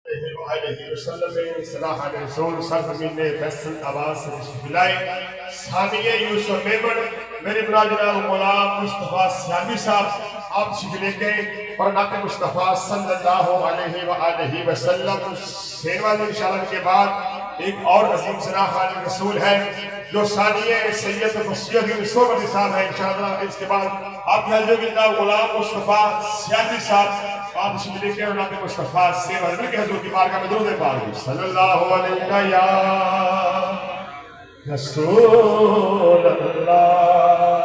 علیہ وسلم میں صلاح علیہ رسول سرزمین نے فیصل آواز سے تشریف لائے ثانیہ یوسف میمن میرے برادر جناب مولا مصطفیٰ سیامی صاحب آپ تشریف لے کے اور نعت مصطفیٰ صلی اللہ علیہ وآلہ وسلم سینوال انشاءاللہ کے بعد ایک اور عظیم صلاح علیہ رسول ہے جو ثانیہ سید مسیح رسول علیہ صاحب ہے انشاءاللہ اس کے بعد آپ کے حضرت جناب غلام مصطفیٰ سیامی صاحب آپ تشریف لے کے اور نعت مصطفیٰ سے مل کے حضور کی بارگاہ میں درود پاک صلی اللہ علیہ یا رسول اللہ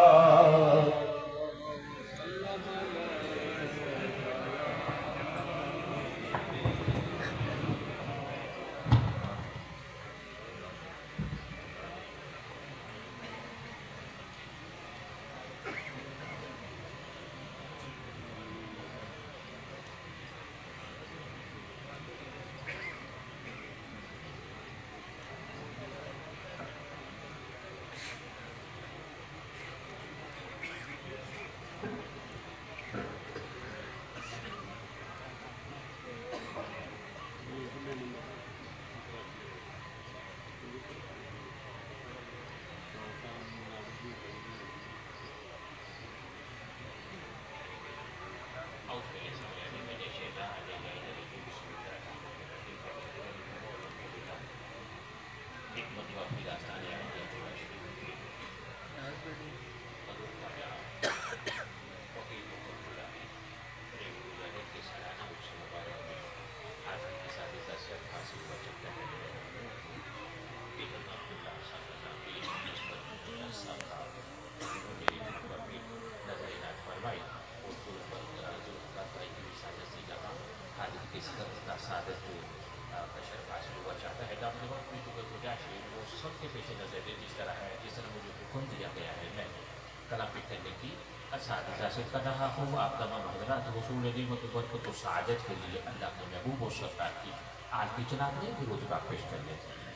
سے کر رہا ہوں آپ تمام حضرات حصول نعمت و برکت و سعادت کے لیے اللہ کے محبوب و سرکار کی آج کی جناب نے بھی رتبہ پیش کر لیتے ہیں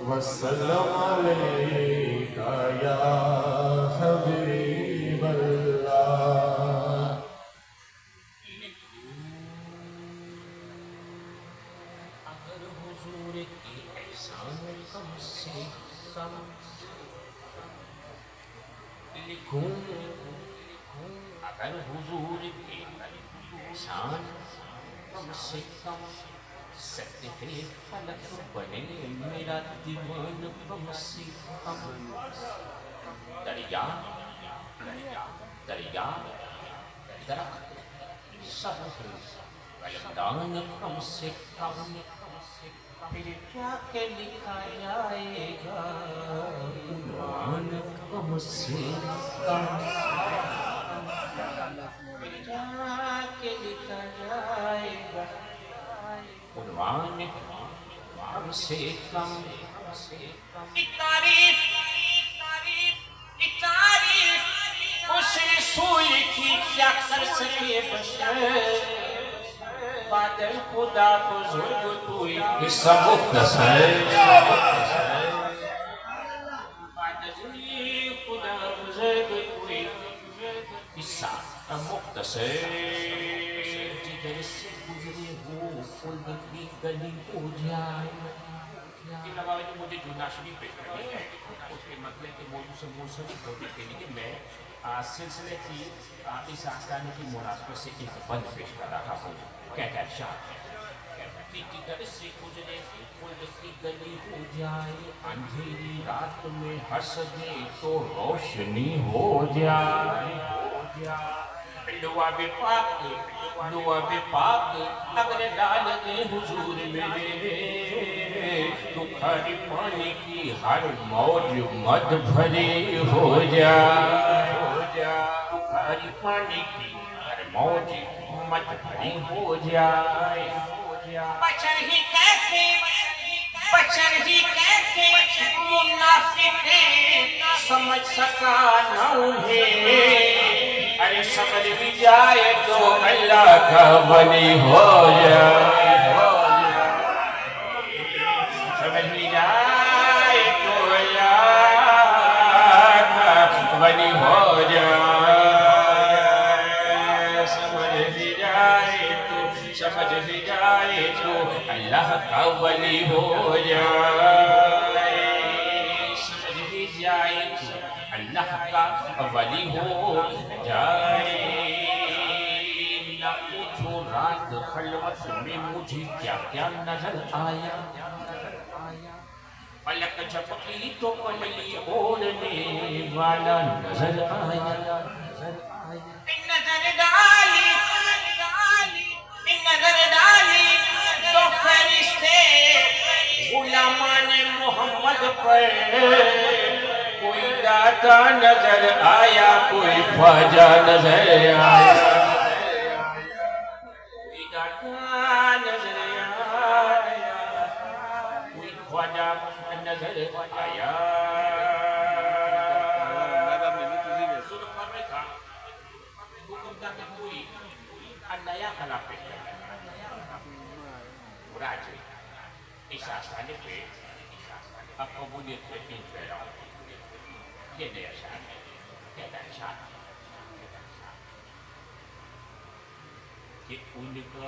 وسلم علیکہ یا حبیب اللہ اگر حضور کے احسان کم سے کم سطح فلک بنے میرا دیوان کم سے کم دریا درخت سبز قلمدان کم سے کم پھر کیا کہ لکھا جائے گا عنوان کم سے کم پھر کیا کہ لکھا جائے گا عنوان کم سے کم تعریف اس رسول کی کیا کر سکے بشر بادل خدا بزرگ توئی قصہ مختصر بادل خدا بزرگ توئی قصہ مختصر جدھر سے گزرے ہو پھول کی گلی ہو جائے ان لگا جو مجھے جو ناشری پیش کرنی ہے اس کے مطلب کے موضوع سے منسلک ہونے کے لیے میں سلسلے کی اس آستانے کی مناسبت سے ایک بند پیش کر رہا ہوں کہتا ارشاد ہے کہ در سے گزرے پھول کی گلی ہو جائے اندھیری رات میں ہنس دے تو روشنی ہو جائے لعاب پاک اگر ڈال دے حضور میرے تو کھاری پانی کی ہر موج مد بھری ہو جائے کھاری پانی کی ہر موج مد بھری ہو جائے بشر ہی کہتے منافق سمجھ سکا نہ انہیں ارے سمجھ بھی جائے تو اللہ کا ولی ہو جائے سمجھ بھی جائے تو اللہ جائے اللہ کا ولی ہو جائے نہ پوچھو رات خلوت میں مجھے کیا کیا نظر آیا پلک جھپکی تو کملی اوڑھنے والا نظر آیا نظر ڈالی تو فرشتے غلامان محمد پر کوئی داتا نظر آیا کوئی خواجہ نظر آیا کوئی داتا نظر آیا کوئی خواجہ نظر آیا naya kalapit Raja isa sa nipit ako bulit na impero hindi siya kaya siya unika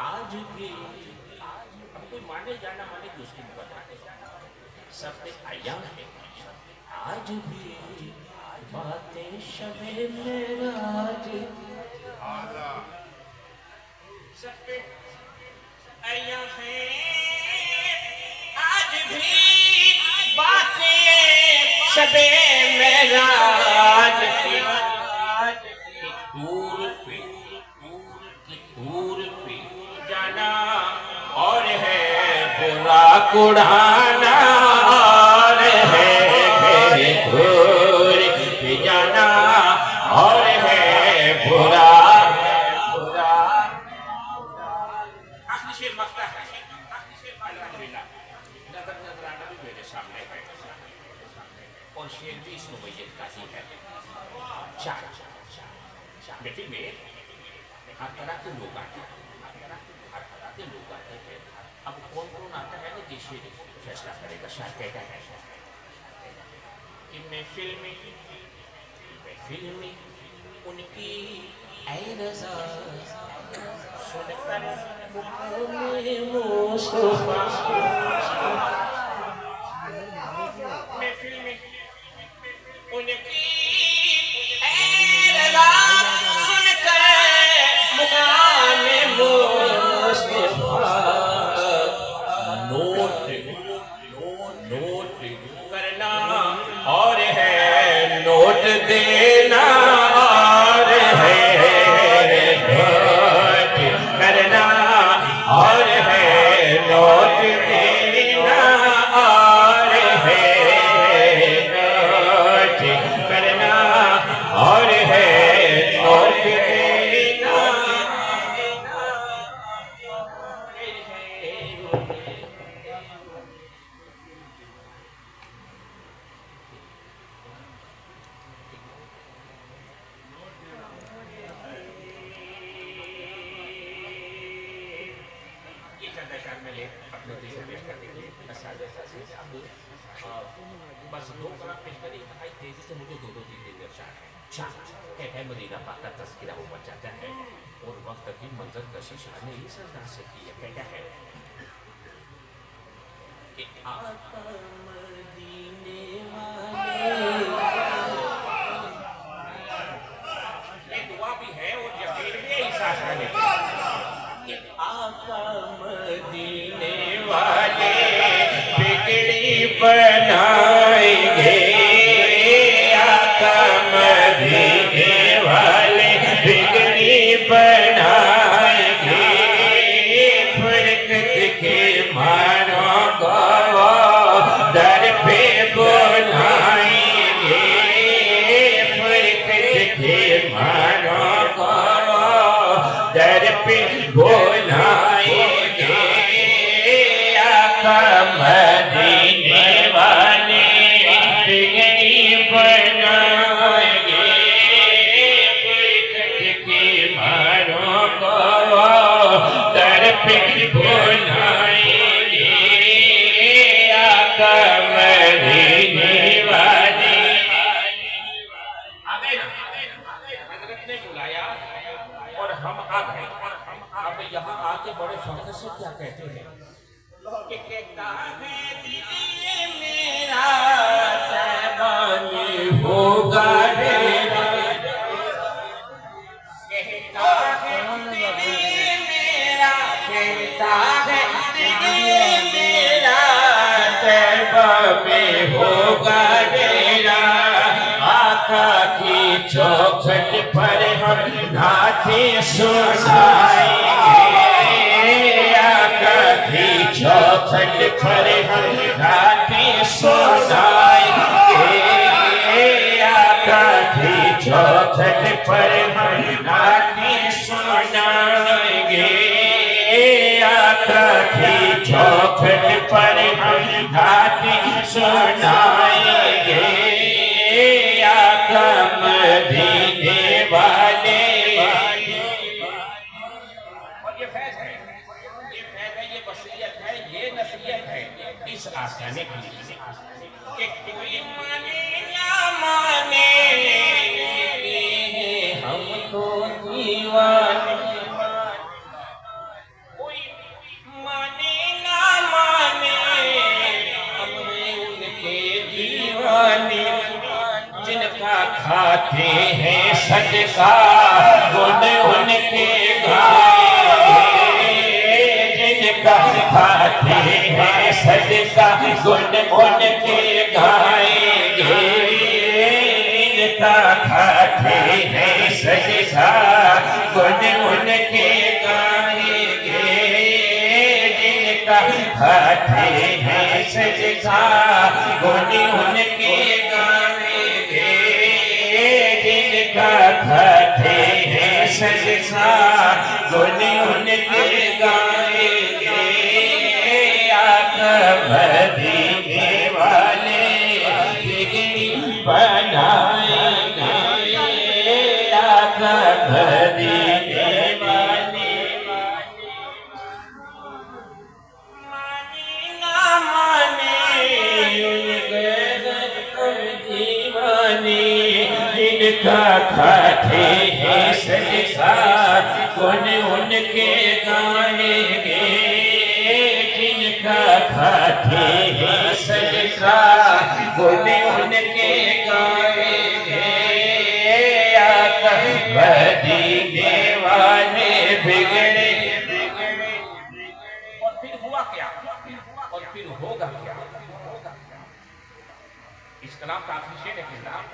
آج بھی اب کوئی مانے جانا مانے کہ اس کی بات سب پہ ایام ہے آج بھی باتیں شب معراج سب پہ ایام ہے آج بھی باتیں شب معراج کی دور پہ جانا اور ہے برا کڑانا اور ہے دور پہ جانا اور ہے برا آخری شیر مقطع ہے الحمدللہ نظر آنا بھی میرے سامنے ہے اور شیر بھی اس نوعیت کا ہی ہے چار بیٹی میں ہر طرح کے لوگ آتے ہیں اب کون آتا ہے نا دیشی فیصلہ کرے گا شاید کہتا ہے کہ میں فلمی ان کی اے رضا سن کر مقام مصطفیٰ میں فلمی ان کی اے رضا سن کر مقام مصطفیٰ نوٹ کرنا اور ہے نوٹ دینا اور ہے نوٹ کرنا اور ہے نوٹ دینا اور ہے نوٹ کرنا اور ہے نوٹ دینا بس دو طرف پیش کر انتہائی تیزی سے مجھے دو تین کہتا ہے مدینہ پاک کا تذکرہ ہو بچ جاتا ہے اور وقت کی منظر کشش نے ہی سردار سے کی ہے کہتا ہے کہ آقا مدینے والے یہ دعا بھی ہے اور یقین بھی ہے احساس کرنے کی کہ آقا مدینے والے بگڑی بنائیں گے آقا مدینے والے بگڑی بنائیں گے فرقت کے ماروں کو در پہ بلائیں گے فرقت کے ماروں کو در پہ بلائیں گے آقا مدینے والے بگڑی بنائیں گے فرقت کے ماروں کو در پہ بلائیں گے آقا مدینے والے حضرت نے بلایا اور ہم آ گئے اب یہاں آ کے بڑے فخر سے کیا کہتے ہیں کہ کہتا ہے دل میرا تیبانی ہوگا ڈیرا کہتا ہے دل میرا کہتا ہے دل میرا تیبہ میں ہوگا ڈیرا آقا کی چوکھٹ پر ہم نعتیں سنائیں گے آقا کی چوکھٹ پر ہم نعتیں سنائیں گے آقا کی چوکھٹ پر ہم نعتیں سنائیں گے آقا کی چوکھٹ پر ہم نعتیں سنائیں گے آقا مدینے والے اس آسانے کی کہ کوئی مانے نہ مانے ہم تو دیوانے کھاتے ہیں صدقہ گن ان کے گائیں جن کا کھاتے ہیں صدقہ گن ان کے گائیں گے جن کا کھاتے ہیں صدقہ گن ان کے گائیں گے جن کا کھاتے ہیں صدقہ گن ان کے گائیں گے جن کا کھاتے ہیں صدقہ گن ان کے گائیں گے آقا مدینے والے بگڑی بنائیں گے آقا مدینے والے مانے نہ مانے ان غیر دیوانے جن کا کھاتے ہیں صدقہ گن ان کے گائیں گے جن کا کھاتے ہیں صدقہ گن ان کے گائیں گے آقا مدینے والے بگڑے اور پھر ہوا کیا اور پھر ہوگا کیا اس کلام کا آخری شعر ہے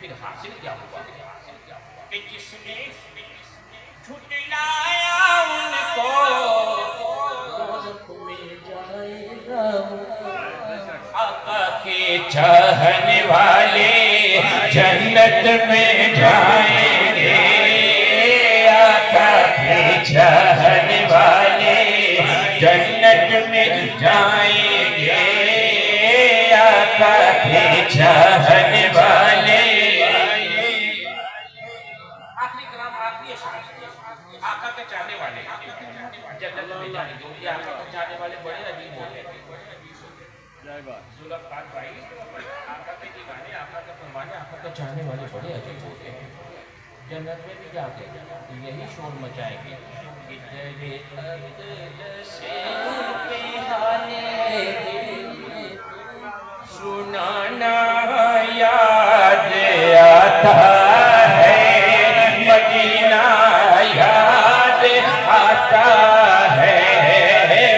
پھر حاصل کیا ہوا کہ جس نے جھٹلایا ان کو دوزخ میں جائے گا آقا کے چاہنے والے جنت میں جائیں گے آقا کے چاہنے والے جنت میں جائیں گے آقا کے چاہنے والے آخری کلام آخری آقا کے چاہنے والے جنت میں جائیں گے یہ آقا کے چاہنے والے بڑے عجیب ہوتے ہیں ذوالفقار بھائی آقا کے دیوانے آقا کے فرمانے آقا کے چاہنے والے بڑے عجیب ہوتے ہیں جنت میں بھی جا کے یہی شور مچائیں گے کہ تیرے اقدس سے بہانے سنانا یاد آتا ہے مدینہ یاد آتا ہے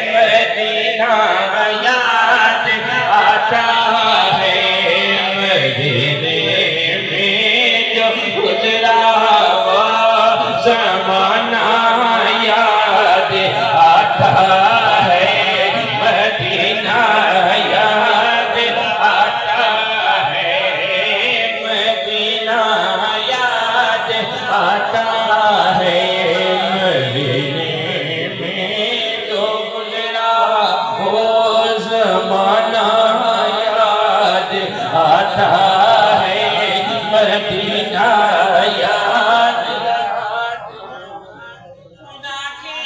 مدینہ یاد آتا ہے مدینے میں جو گزرا وہ زمانہ یاد آتا ہے مدینہ یاد آتا ہے مدینہ یاد آتا ہے مدینے میں جو گزرا وہ زمانہ یاد آتا ہے مدینہ یاد خدا کے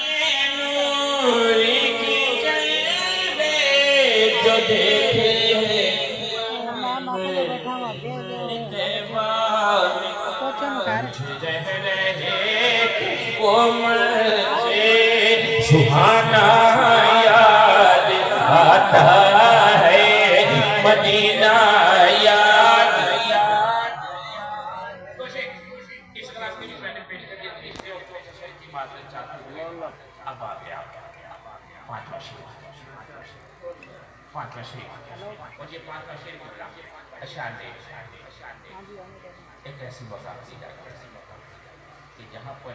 نور کی جلوے جو دیکھے سبحانہ یاد آتا ہے مدینہ یاد اس کلاس کے بھی میں نے پیش کر دیا اس سے کی معذرت چاہتا ہوں اب آ گیا پانچواں شعر اور یہ پانچواں شعر بولا اشعار ایک ایسی مذاق دی جاتی ہے کہ جہاں پر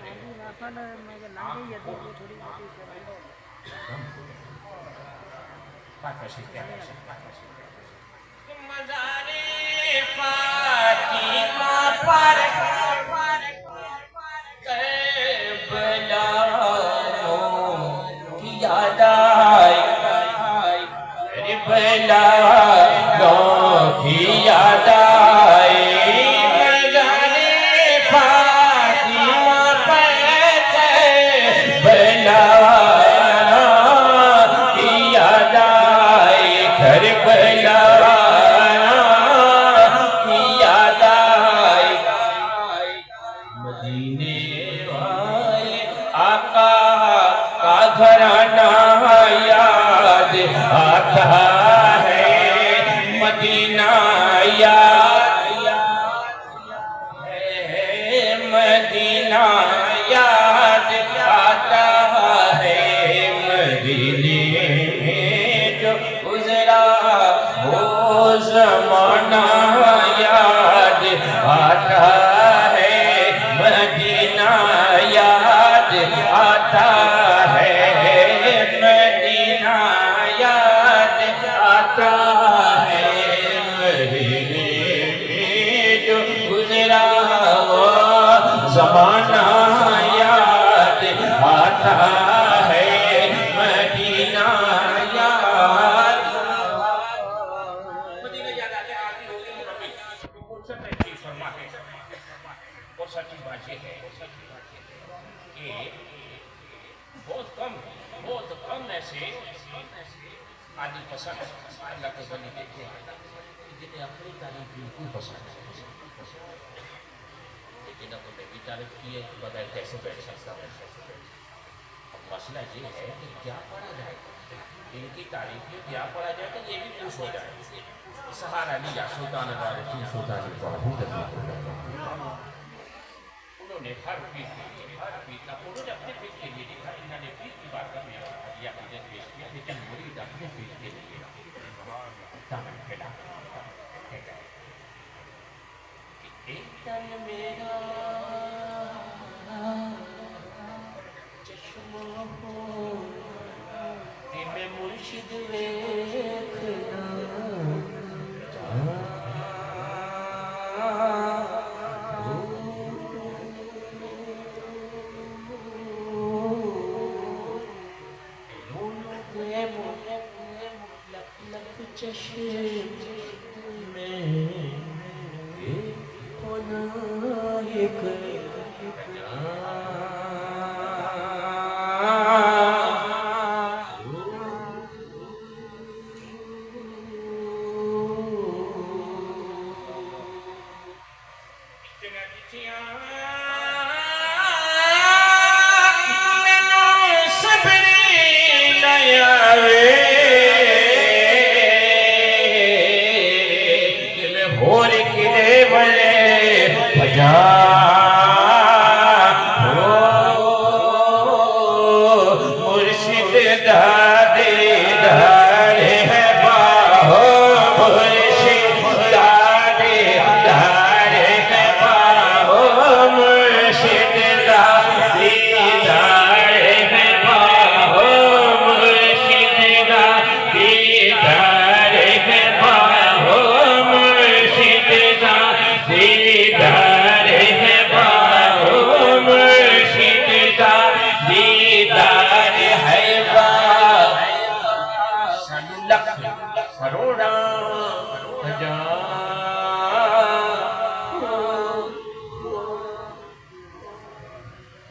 مزارے فاطمہ پر کربلا کی یاد آئی کربلا کی یاد آئی آتا ہے مدینہ یاد آتا ہے مہینے میں جو گزرا وہ زمانہ یاد آتا ہے مدینہ یاد مدینہ یاد آتے آتی ہوگی فرماتے اور سچی بات یہ ہے کہ بہت کم ایسے آدمی پسند اللہ کے بندے دیکھتے ہیں جنہیں اپنی تعریف بالکل پسند ہے لیکن اب انہیں بھی تعریف کی ہے بغیر کیسے بیٹھ سکتا ہے مسئلہ یہ ہے کہ کیا پڑھا جائے ان کی تعریف میں کیا پڑھا جائے تو یہ بھی خوش ہو جائے سہارا لیا سلطان العارفین سلطان الباہو انہوں نے ہر پیر کے لیے انہوں نے اپنے پیر کے لیے لکھا انہوں نے پیر کی بات کرنے یا عقیدت پیش کیا لیکن مرید اپنے پیر کے لیے دامن پھیلا کہ ایک دن میرا چشمہ ہو کہ میں مرشد ویکھنا چشم میں ایک